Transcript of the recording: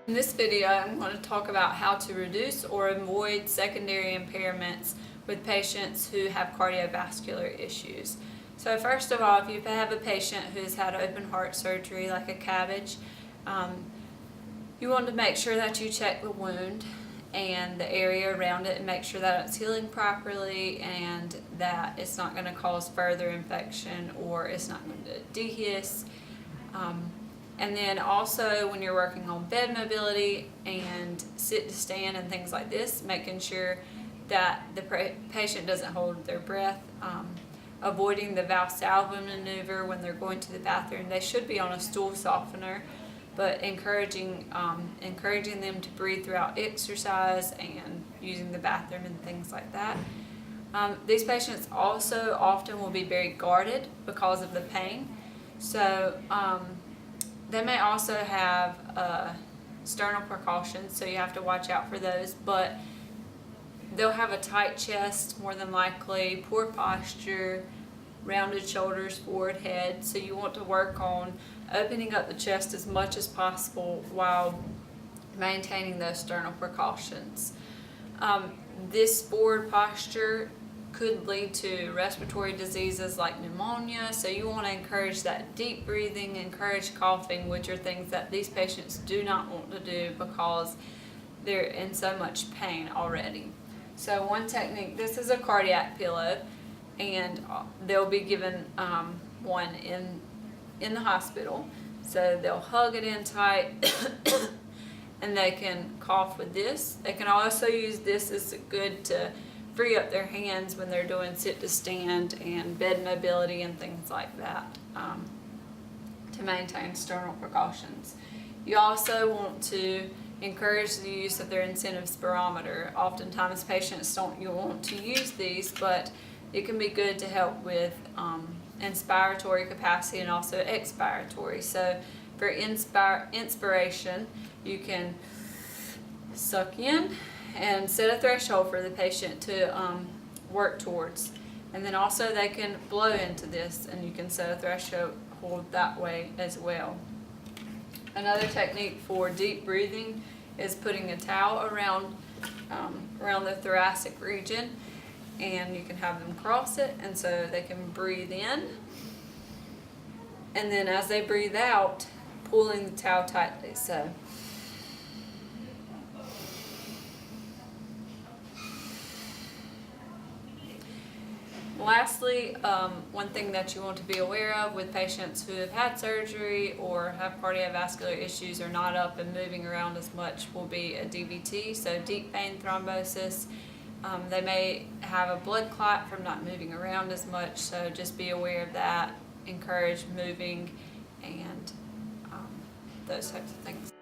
In this video, I'm going to talk about how to reduce or avoid secondary impairments with patients who have cardiovascular issues. So first of all, if you have a patient who's had open heart surgery like a cabbage, you want to make sure that you check the wound and the area around it and make sure that it's healing properly and that it's not going to cause further infection or it's not going to dehisce. And then also when you're working on bed mobility and sit to stand and things like this, making sure that the patient doesn't hold their breath, avoiding the Valsalva maneuver when they're going to the bathroom. They should be on a stool softener, but encouraging them to breathe throughout exercise and using the bathroom and things like that. These patients also often will be very guarded because of the pain. So they may also have sternal precautions, so you have to watch out for those, but they'll have a tight chest more than likely, poor posture, rounded shoulders, forward head, so you want to work on opening up the chest as much as possible while maintaining those sternal precautions. This forward posture could lead to respiratory diseases like pneumonia, so you want to encourage that deep breathing, encourage coughing, which are things that these patients do not want to do because they're in so much pain already. So one technique, this is a cardiac pillow, and they'll be given one in the hospital. So they'll hug it in tight and they can cough with this. They can also use this as good to free up their hands when they're doing sit to stand and bed mobility and things like that, to maintain sternal precautions. You also want to encourage the use of their incentive spirometer. Oftentimes patients don't want to use these, but it can be good to help with inspiratory capacity and also expiratory. So for inspiration, you can suck in and set a threshold for the patient to work towards. And then also they can blow into this and you can set a threshold that way as well. Another technique for deep breathing is putting a towel around the thoracic region, and you can have them cross it and so they can breathe in, and then as they breathe out, pulling the towel tightly. So lastly, one thing that you want to be aware of with patients who have had surgery or have cardiovascular issues or not up and moving around as much will be a DVT, so deep vein thrombosis. They may have a blood clot from not moving around as much, so just be aware of that. Encourage moving and those types of things.